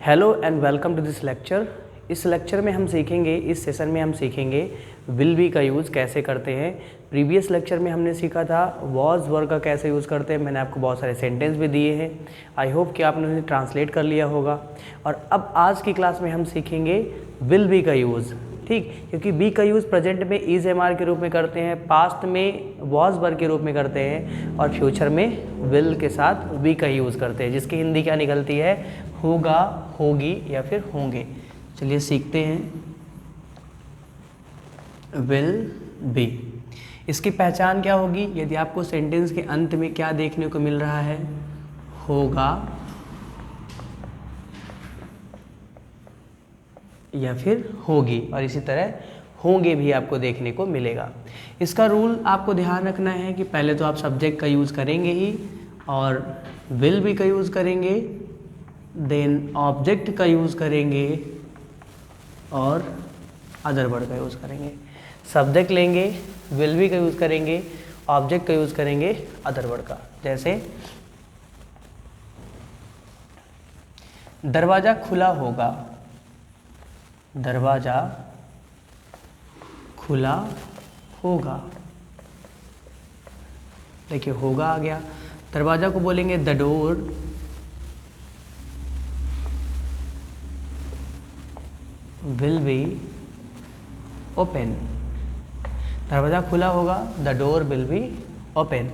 Hello and welcome to this lecture. इस lecture में हम सीखेंगे, इस सेशन में हम सीखेंगे विल बी का यूज़ कैसे करते हैं। प्रीवियस लेक्चर में हमने सीखा था वॉज वर्ग का कैसे यूज़ करते हैं। मैंने आपको बहुत सारे सेंटेंस भी दिए हैं। आई होप कि आपने उन्हें ट्रांसलेट कर लिया होगा। और अब आज की क्लास में हम सीखेंगे विल बी का यूज़, ठीक, क्योंकि बी का यूज़ प्रेजेंट में इज एम आर के रूप में करते हैं, पास्ट में वॉज वर्ग के रूप में करते हैं और फ्यूचर में विल के साथ बी का यूज़ करते हैं, जिसकी हिंदी क्या निकलती है, होगा, होगी या फिर होंगे। चलिए सीखते हैं विल बी। इसकी पहचान क्या होगी? यदि आपको सेंटेंस के अंत में क्या देखने को मिल रहा है, होगा या फिर होगी, और इसी तरह होंगे भी आपको देखने को मिलेगा। इसका रूल आपको ध्यान रखना है कि पहले तो आप सब्जेक्ट का यूज़ करेंगे ही और विल बी का यूज़ करेंगे, देन ऑब्जेक्ट का यूज़ करेंगे और अदर वर्ड का यूज़ करेंगे। सब्जेक्ट लेंगे, विल बी का यूज़ करेंगे, ऑब्जेक्ट का यूज़ करेंगे, अदर वर्ड का। जैसे दरवाज़ा खुला होगा, दरवाज़ा खुला होगा। देखिए होगा आ गया। दरवाज़ा को बोलेंगे the door will be open. दरवाज़ा खुला होगा, the door will be open.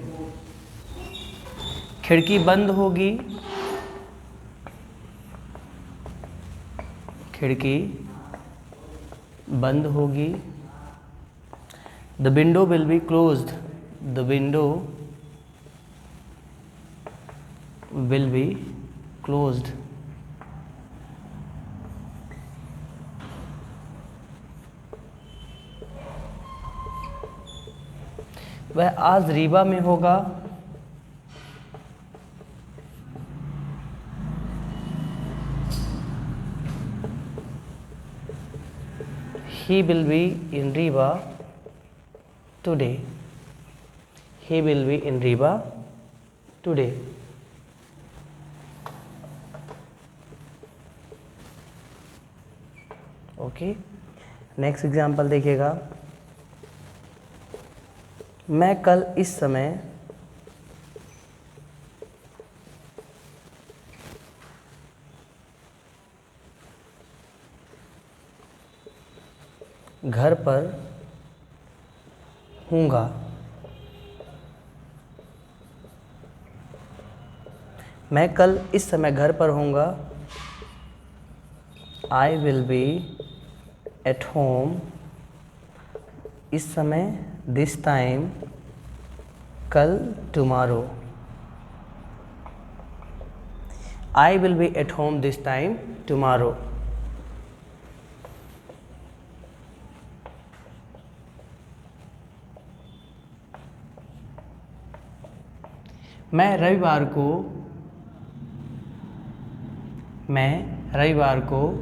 खिड़की बंद होगी, खिड़की बंद होगी। The window will be closed, the window will be closed. वह आज रीवा में होगा, he will be in Riva today, he will be in Riva today। Okay, next example देखिएगा। मैं कल इस समय घर पर हूँगा। मैं कल इस समय घर पर हूँगा, I will be at home इस समय, दिस टाइम, कल, tomorrow. I will be at home this time tomorrow. मैं रविवार को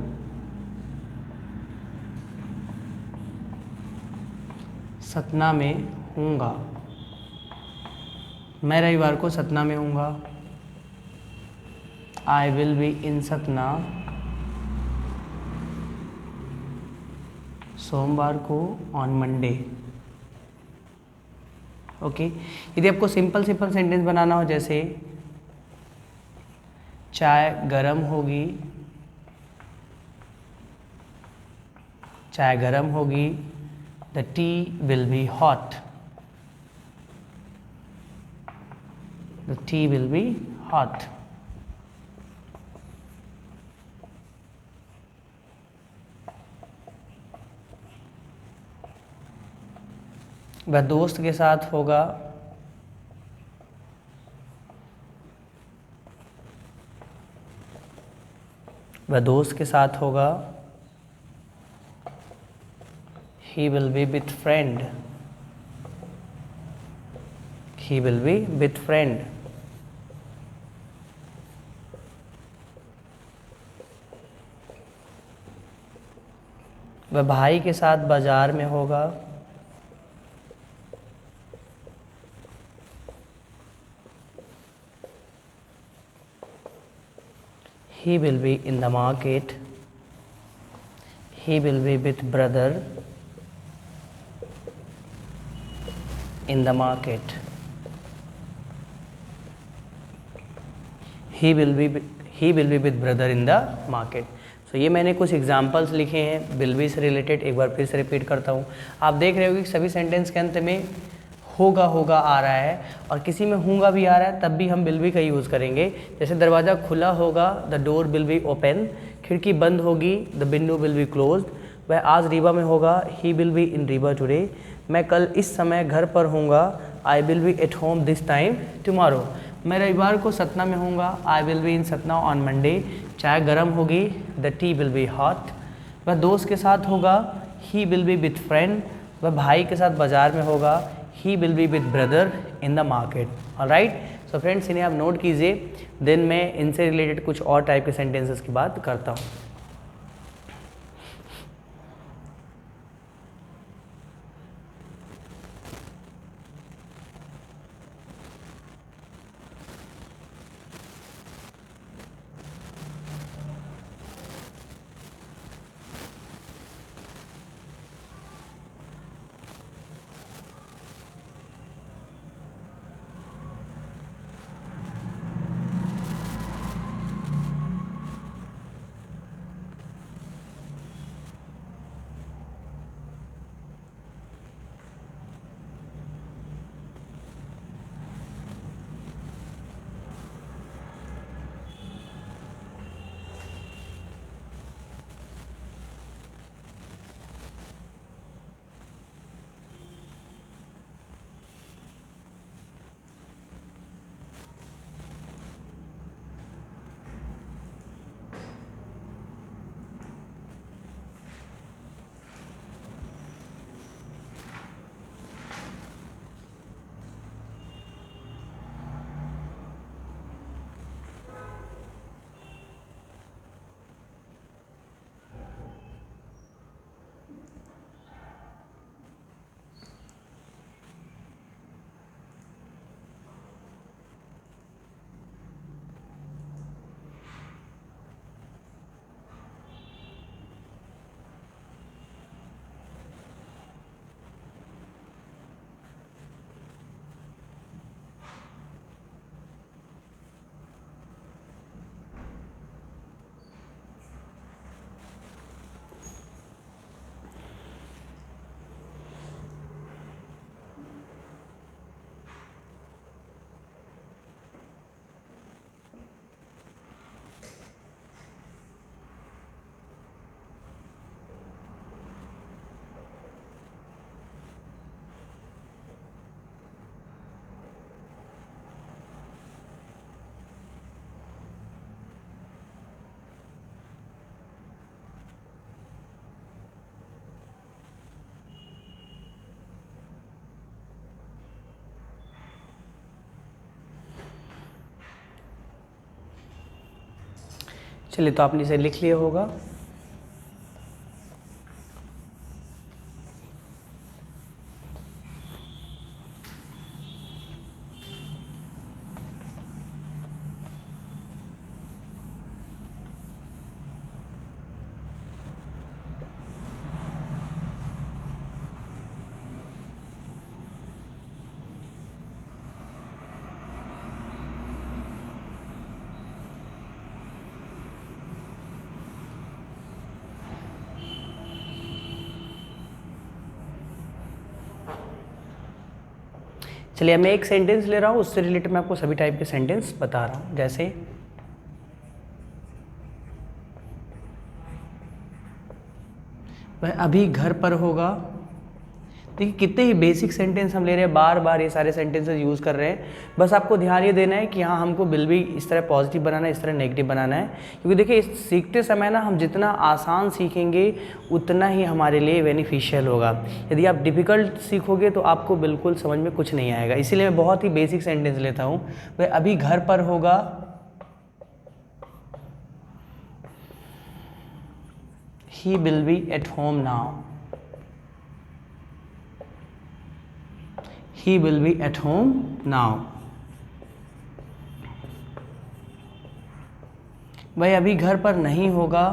सतना में हूँगा। मैं रविवार को सतना में हूँगा, I will be in Satna सोमवार को, ऑन मंडे। ओके, यदि आपको सिंपल सेंटेंस बनाना हो, जैसे चाय गरम होगी, चाय गरम होगी, the T will be hot, the T will be hot. वह दोस्त के साथ होगा, वह दोस्त के साथ होगा, he will be with friend, he will be with friend। वह भाई के साथ बाजार में होगा, he will be in the market, he will be with brother in the market, he will be with brother in the market। सो ये मैंने कुछ एग्जाम्पल्स लिखे हैं विल बी से रिलेटेड, एक बार फिर से रिपीट करता हूँ। आप देख रहे हो कि सभी सेंटेंस के अंत में होगा आ रहा है, और किसी में होगा भी आ रहा है, तब भी हम विल बी का यूज़ करेंगे। जैसे दरवाज़ा खुला होगा, the door will be open, खिड़की बंद होगी, the window will be closed. वह आज रीवा में होगा, he will be in Rewa today. मैं कल इस समय घर पर होऊंगा, आई will be at home this time tomorrow. मैं रविवार को सतना में होऊंगा, आई will be in Satna on Monday. चाय गर्म होगी, the T will be hot. वह दोस्त के साथ होगा, he will B with friend. वह भाई के साथ बाजार में होगा, he will B with brother in the market. Alright, so friends इन्हें आप नोट कीजिए, देन मैं इनसे रिलेटेड कुछ और टाइप के सेंटेंसेस की बात करता हूँ। चलिए, तो आपने इसे लिख लिया होगा। चलिए, मैं एक सेंटेंस ले रहा हूँ, उससे रिलेटेड मैं आपको सभी टाइप के सेंटेंस बता रहा हूँ। जैसे वह अभी घर पर होगा। देखिए कितने ही बेसिक सेंटेंस हम ले रहे हैं, बार बार ये सारे सेंटेंसेस यूज़ कर रहे हैं। बस आपको ध्यान ये देना है कि हाँ, हमको विल भी इस तरह पॉजिटिव बनाना है, इस तरह नेगेटिव बनाना है। क्योंकि देखिए सीखते समय ना हम जितना आसान सीखेंगे उतना ही हमारे लिए बेनिफिशियल होगा। यदि आप डिफ़िकल्ट सीखोगे तो आपको बिल्कुल समझ में कुछ नहीं आएगा। इसीलिए मैं बहुत ही बेसिक सेंटेंस लेता हूँ। वह अभी घर पर होगा, he will be at home now, he will be at home now। वह अभी घर पर नहीं होगा,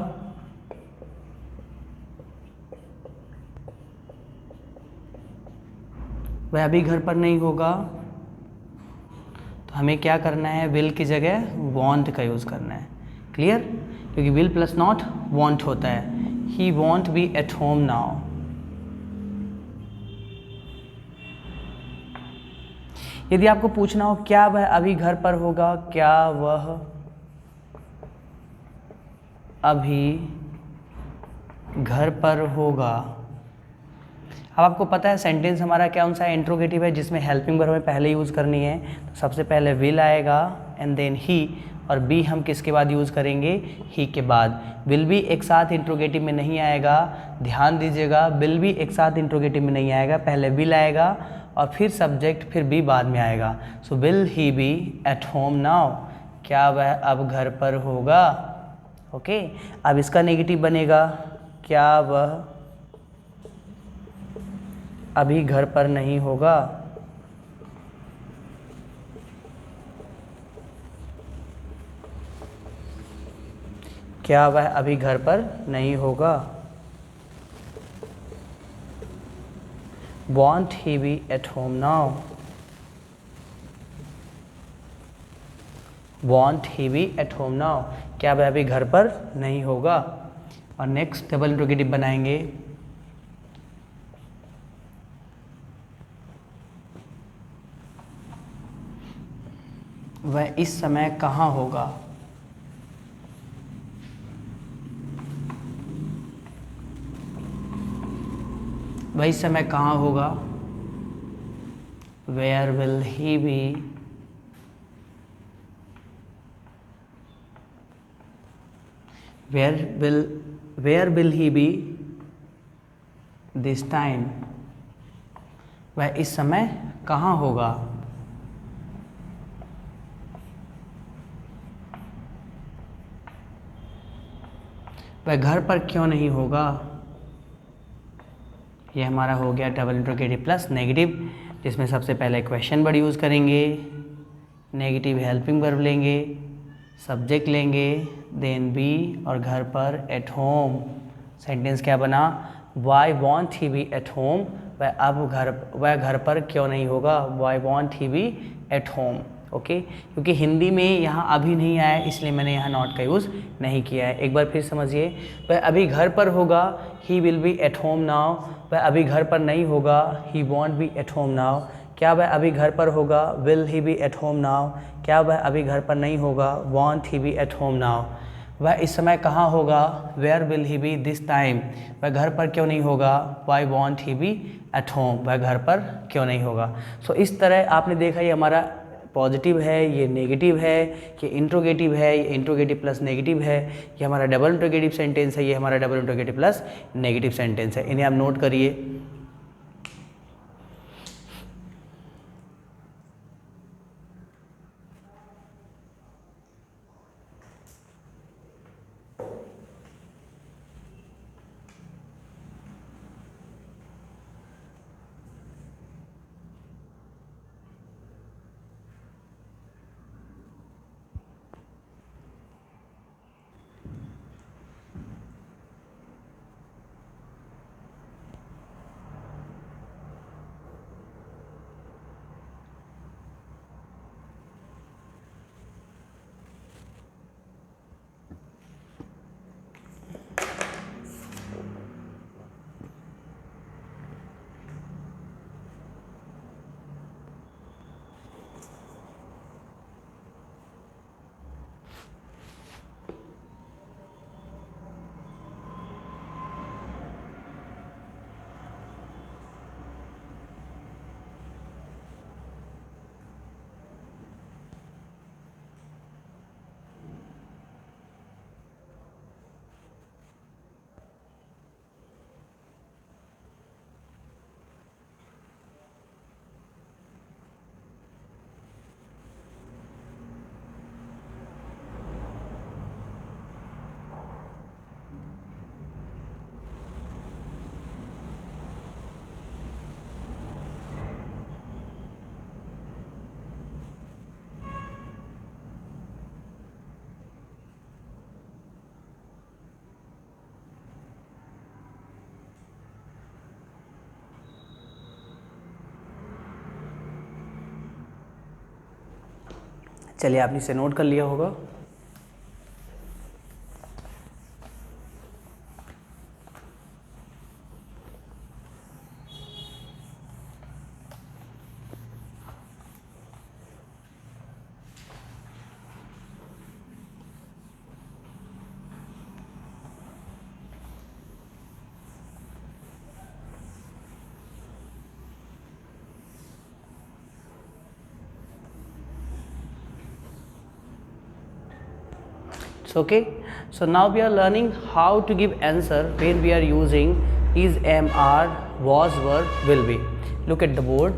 वह अभी घर पर नहीं होगा, तो हमें क्या करना है, विल की जगह वॉन्ट का यूज़ करना है। क्लियर? क्योंकि विल प्लस नॉट वॉन्ट होता है। He won't be at home now. यदि आपको पूछना हो क्या वह अभी घर पर होगा, क्या वह अभी घर पर होगा। अब आपको पता है सेंटेंस हमारा कौन सा इंट्रोगेटिव है जिसमें हेल्पिंग वर्ब हमें पहले यूज़ करनी है। तो सबसे पहले विल आएगा एंड देन ही, और बी हम किसके बाद यूज़ करेंगे, ही के बाद। विल भी एक साथ इंट्रोगेटिव में नहीं आएगा, ध्यान दीजिएगा, विल भी एक साथ इंट्रोगेटिव में नहीं आएगा, पहले विल आएगा और फिर सब्जेक्ट, फिर बी बाद में आएगा। So will he be at home now, क्या वह अब घर पर होगा। ओके, अब इसका नेगेटिव बनेगा, क्या वह अभी घर पर नहीं होगा। क्या वह अभी घर पर नहीं होगा। Won't he be at home now? Won't he be at home now? क्या वह अभी घर पर नहीं होगा। और नेक्स्ट डबल इंट्रोगेटिव बनाएंगे, वह इस समय कहाँ होगा। वह इस समय कहाँ होगा। Where will he be? Where will he be this time? वह इस समय कहाँ होगा। वह घर पर क्यों नहीं होगा। ये हमारा हो गया डबल इंट्रोगेटिव प्लस नेगेटिव, जिसमें सबसे पहले क्वेश्चन वर्ड यूज़ करेंगे, नेगेटिव हेल्पिंग वर्ब लेंगे, सब्जेक्ट लेंगे, देन बी, और घर पर एट होम। सेंटेंस क्या बना, why won't he be at home, वह घर पर क्यों नहीं होगा। Why won't he be at home. Okay, क्योंकि हिंदी में यहाँ अभी नहीं आया इसलिए मैंने यहाँ नॉट का यूज़ नहीं किया है। एक बार फिर समझिए, वह अभी घर पर होगा, he will be at home now. वह अभी घर पर नहीं होगा, he won't be at home now. क्या वह अभी घर पर होगा, will he be at home now. क्या वह अभी घर पर नहीं होगा, won't he be at home now. वह इस समय कहाँ होगा, where will he be this time. वह घर पर क्यों नहीं होगा, why won't he be at home. वह घर पर क्यों नहीं होगा। सो इस तरह आपने देखा ये हमारा पॉजिटिव है, ये नेगेटिव है, ये इंट्रोगेटिव है, ये इंट्रोगेटिव प्लस नेगेटिव है, ये हमारा डबल इंट्रोगेटिव सेंटेंस है, ये हमारा double interrogative plus negative sentence है। इन्हें आप नोट करिए। चलिए आपने इसे नोट कर लिया होगा। Okay, so now we are learning how to give answer when we are using is, am, are, was, were, will be. Look at the board.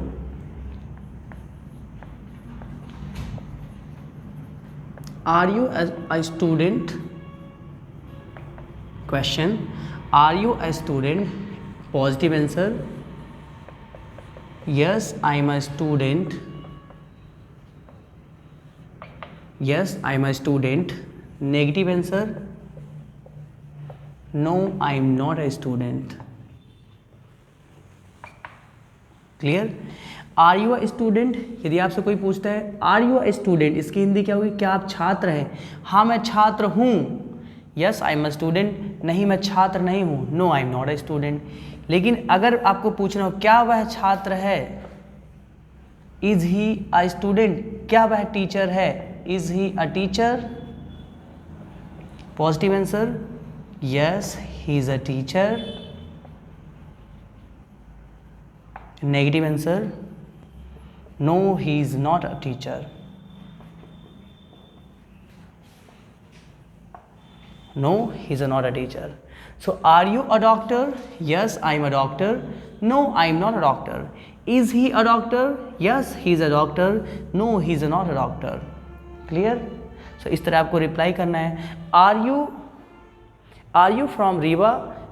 Are you a student? Question. Are you a student? Positive answer. Yes, I am a student. Yes, I am a student. Negative answer. No, I am not a student. Clear? Are you a student, यदि आपसे कोई पूछता है are you a student, इसकी हिंदी क्या होगी? क्या आप छात्र हैं? हाँ मैं छात्र हूँ। Yes I am a student. नहीं मैं छात्र नहीं हूँ। No I am not a student. लेकिन अगर आपको पूछना हो क्या वह छात्र है, इज ही अ स्टूडेंट, क्या वह टीचर है, is he a teacher? Positive answer. Yes, he is a teacher. Negative answer. No, he is not a teacher. No, he is not a teacher. So, are you a doctor? Yes, I am a doctor. No, I am not a doctor. Is he a doctor? Yes, he is a doctor. No, he is not a doctor. Clear? So, इस तरह आपको reply करना है। Are you from Rewa?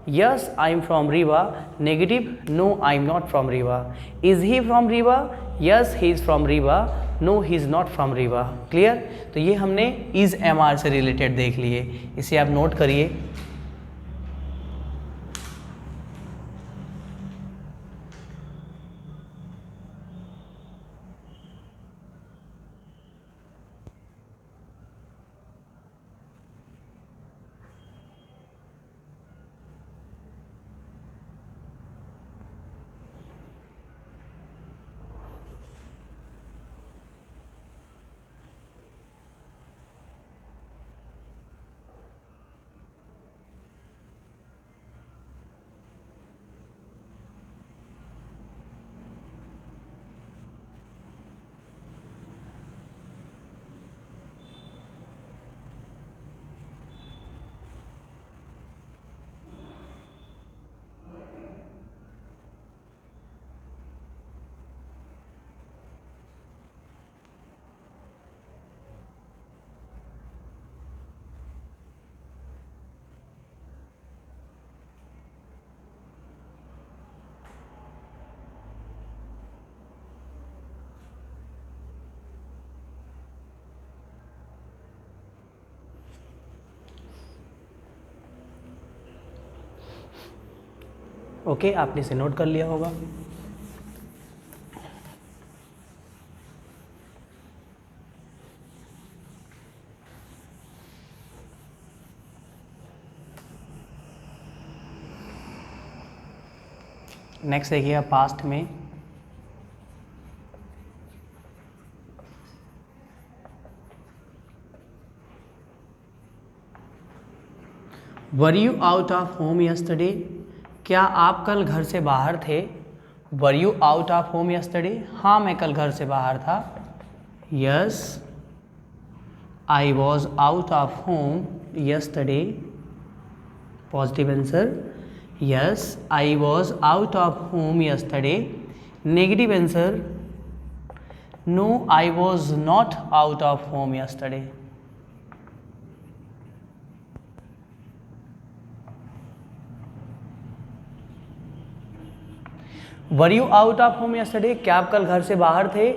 Yes I am from Rewa. Negative, no I am not from Rewa. Is he from Rewa? Yes he is from Rewa. No he is not from Rewa. Clear? तो ये हमने is am are से related देख लिए, इसे आप नोट करिए। Okay, आपने इसे नोट कर लिया होगा। नेक्स्ट देखिए पास्ट में। Were you out of home yesterday? क्या आप कल घर से बाहर थे? Were you out of home yesterday? हाँ मैं कल घर से बाहर था। Yes I was out of home yesterday. Positive answer. Yes I was out of home yesterday. Negative answer. No I was not out of home yesterday. Were you out of home yesterday? क्या आप कल घर से बाहर थे?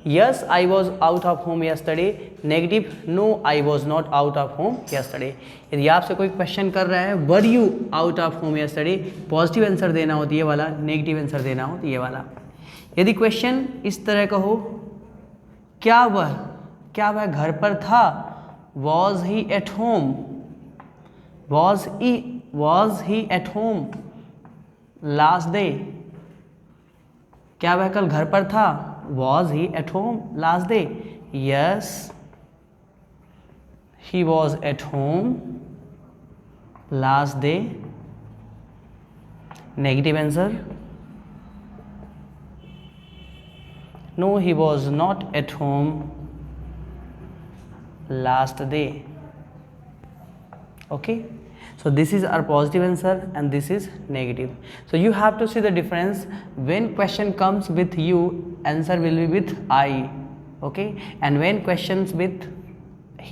Yes I was out of home yesterday. Negative, no I was not out of home yesterday. यदि आपसे कोई क्वेश्चन कर रहा है were you out of home yesterday, positive answer देना हो तो ये वाला, नेगेटिव आंसर देना हो तो ये वाला। यदि क्वेश्चन इस तरह का हो क्या वह क्या वह घर पर था? Was he at home? Was he at home last day? क्या वह कल घर पर था? Was he at home last day? Yes he was at home last day. Negative answer, no he was not at home last day. Okay, so this is our positive answer and this is negative. So you have to see the difference. When question comes with you, answer will be with I. Okay, and when questions with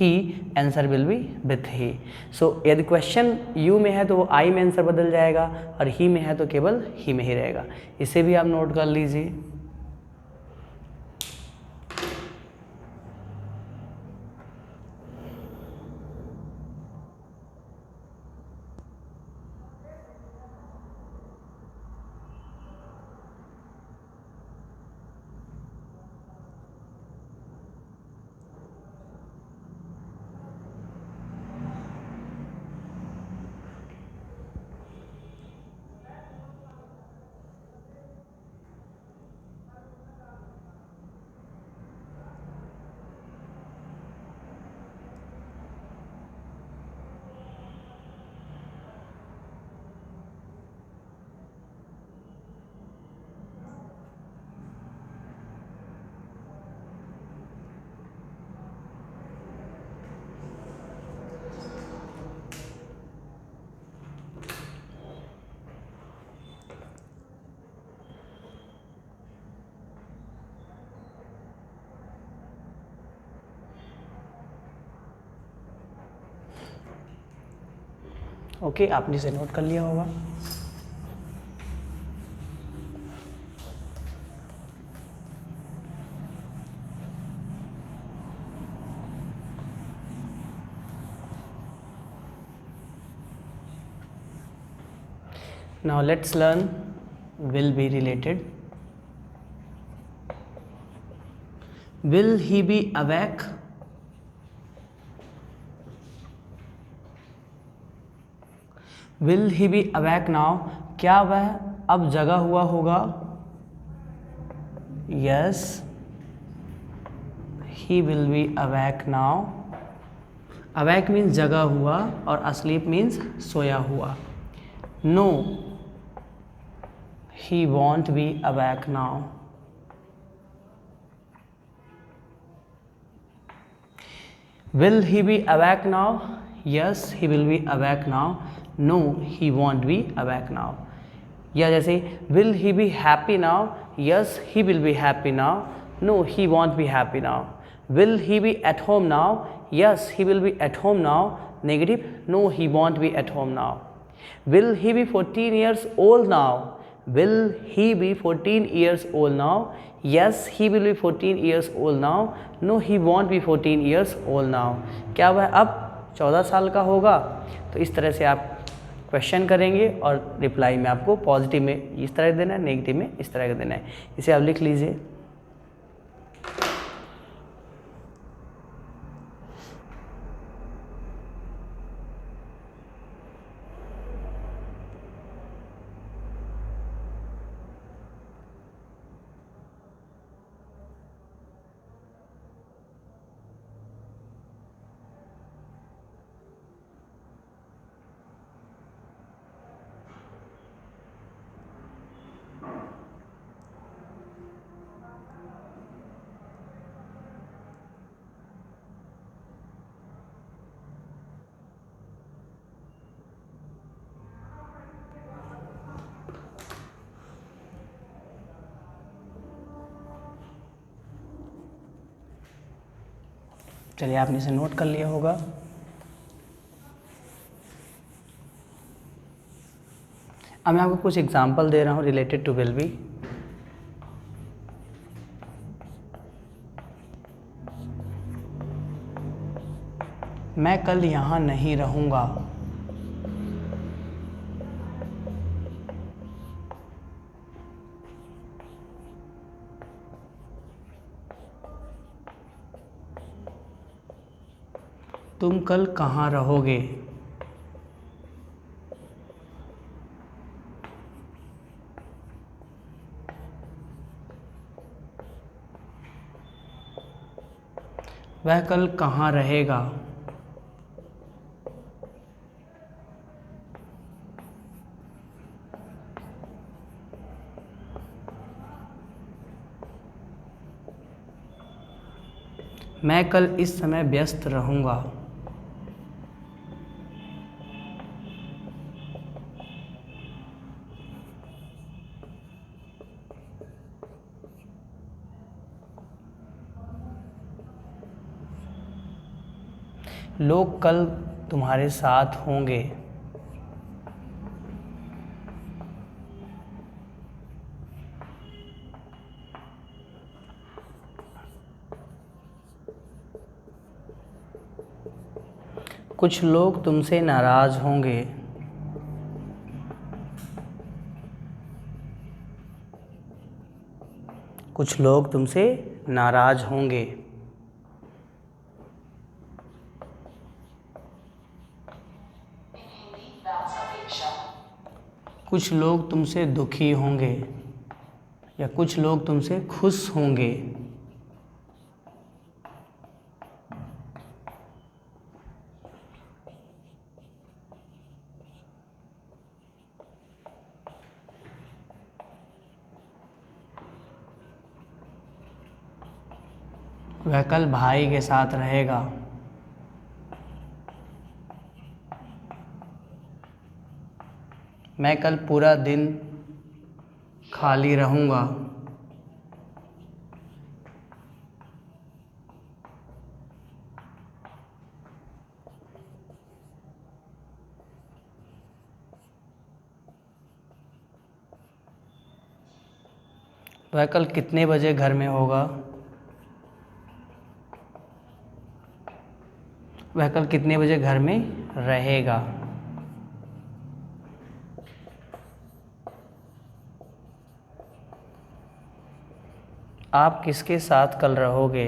he, answer will be with he. So यदि question you में है तो वो आई में answer बदल जाएगा और ही में है तो केवल ही में ही रहेगा। इसे भी आप नोट कर लीजिए। ओके, आपने इसे नोट कर लिया होगा। Now let's learn will be related. Will he be awake? Will he be awake now? क्या वह अब जगा हुआ होगा? Yes, he will be awake now. Awake means जगा हुआ और asleep means सोया हुआ। No, he won't be awake now. Will he be awake now? Yes, he will be awake now. No, he won't be awake now. या जैसे will he be happy now? Yes, he will be happy now. No, he won't be happy now. Will he be at home now? Yes, he will be at home now. Negative, no, he won't be at home now. Will he be 14 years old now? Will he be 14 years old now? Yes, he will be 14 years old now. No, he won't be 14 years old now. क्या वह अब 14 साल का होगा? तो इस तरह से आप क्वेश्चन करेंगे और रिप्लाई में आपको पॉजिटिव में इस तरह देना है, नेगेटिव में इस तरह का देना है। इसे आप लिख लीजिए। चलिए, आपने इसे नोट कर लिया होगा। अब मैं आपको कुछ एग्जांपल दे रहा हूँ रिलेटेड टू विल बी। मैं कल यहाँ नहीं रहूँगा। तुम कल कहाँ रहोगे? वह कल कहाँ रहेगा? मैं कल इस समय व्यस्त रहूँगा। लोग कल तुम्हारे साथ होंगे। कुछ लोग तुमसे नाराज़ होंगे। कुछ लोग तुमसे नाराज़ होंगे। कुछ लोग तुमसे दुखी होंगे या कुछ लोग तुमसे खुश होंगे। वह कल भाई के साथ रहेगा। मैं कल पूरा दिन खाली रहूँगा। वह कल कितने बजे घर में होगा? वह कल कितने बजे घर में रहेगा? आप किसके साथ कल रहोगे?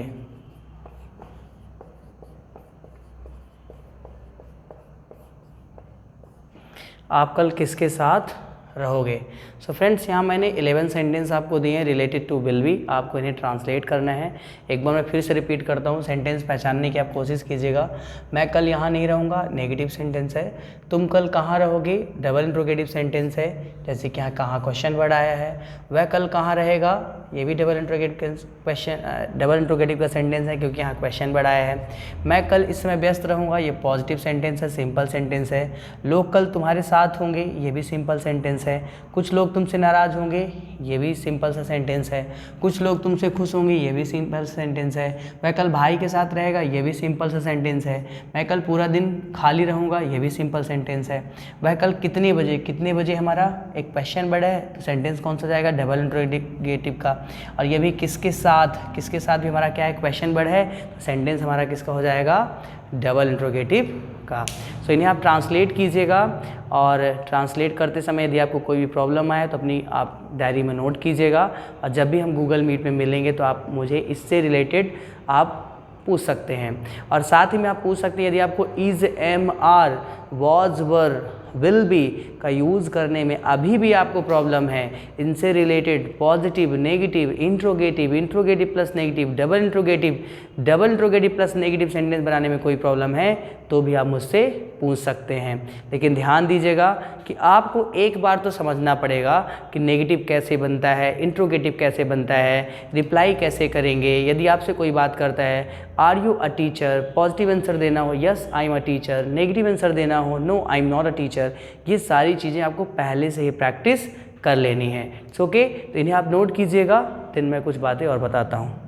आप कल किसके साथ रहोगे? सो फ्रेंड्स, यहाँ मैंने 11 सेंटेंस आपको दिए हैं रिलेटेड टू विल बी। आपको इन्हें ट्रांसलेट करना है। एक बार मैं फिर से रिपीट करता हूँ, सेंटेंस पहचानने की आप कोशिश कीजिएगा। मैं कल यहाँ नहीं रहूँगा, नेगेटिव सेंटेंस है। तुम कल कहाँ रहोगे, डबल इंट्रोगेटिव सेंटेंस है। जैसे कि यहाँ कहाँ क्वेश्चन वर्ड आया है। वह कल कहाँ रहेगा, ये भी डबल इंट्रोगेटिव का सेंटेंस है क्योंकि यहाँ क्वेश्चन वर्ड आया है। मैं कल इस समय व्यस्त रहूँगा, ये पॉजिटिव सेंटेंस है, सिंपल सेंटेंस है। लोग कल तुम्हारे साथ होंगे, ये भी सिंपल सेंटेंस है। कुछ लोग तुमसे नाराज़ होंगे, ये भी सिंपल सा सेंटेंस है। कुछ लोग तुमसे खुश होंगे, ये भी सिंपल सेंटेंस है। वह कल भाई के साथ रहेगा, ये भी सिंपल सा सेंटेंस है। मैं कल पूरा दिन खाली रहूँगा, ये भी सिंपल सेंटेंस है। वह कल कितने बजे हमारा एक क्वेश्चन वर्ड है, तो सेंटेंस कौन सा जाएगा, डबल इंट्रोगेटिव का। और ये भी किसके साथ भी हमारा क्या है, क्वेश्चन वर्ड है, तो सेंटेंस हमारा किसका हो जाएगा, डबल इंट्रोगेटिव का। सो इन्हें आप ट्रांसलेट कीजिएगा और ट्रांसलेट करते समय यदि आपको कोई भी प्रॉब्लम आए तो अपनी आप डायरी में नोट कीजिएगा। और जब भी हम गूगल मीट में मिलेंगे तो आप मुझे इससे रिलेटेड आप पूछ सकते हैं। और साथ ही में आप पूछ सकते हैं यदि आपको is, am, are, was, were, will be का यूज़ करने में अभी भी आपको प्रॉब्लम है, इनसे related positive, negative, interrogative plus negative, double interrogative plus negative sentence बनाने में कोई प्रॉब्लम है तो भी आप मुझसे पूछ सकते हैं। लेकिन ध्यान दीजिएगा कि आपको एक बार तो समझना पड़ेगा कि नेगेटिव कैसे बनता है, इंट्रोगेटिव कैसे बनता है, रिप्लाई कैसे करेंगे। यदि आपसे कोई बात करता है, are you a teacher, positive answer देना हो yes I am a teacher, negative answer देना हो no I am not a teacher. ये सारी चीज़ें आपको पहले से ही प्रैक्टिस कर लेनी है। ओके, तो इन्हें आप नोट कीजिएगा। दिन में कुछ बातें और बताता हूँ।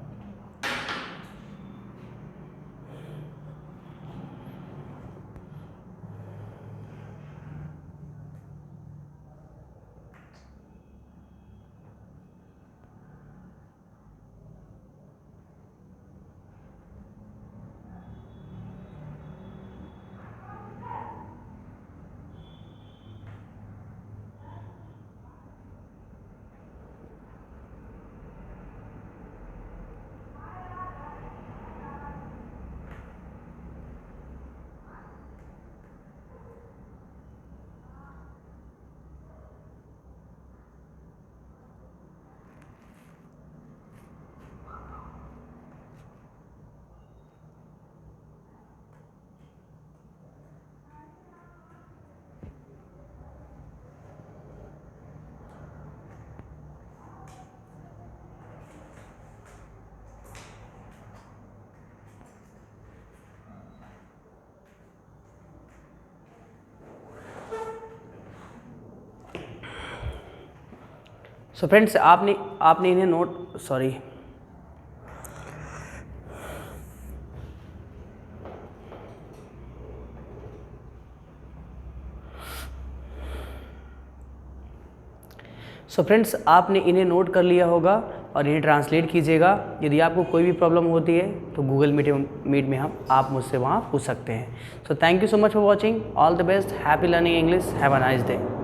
सो फ्रेंड्स आपने इन्हें नोट सॉरी सो फ्रेंड्स आपने इन्हें नोट कर लिया होगा और इन्हें ट्रांसलेट कीजिएगा। यदि आपको कोई भी प्रॉब्लम होती है तो गूगल मीट में आप मुझसे वहाँ पूछ सकते हैं। So thank you so much for watching. All the best. Happy learning English. Have a nice day.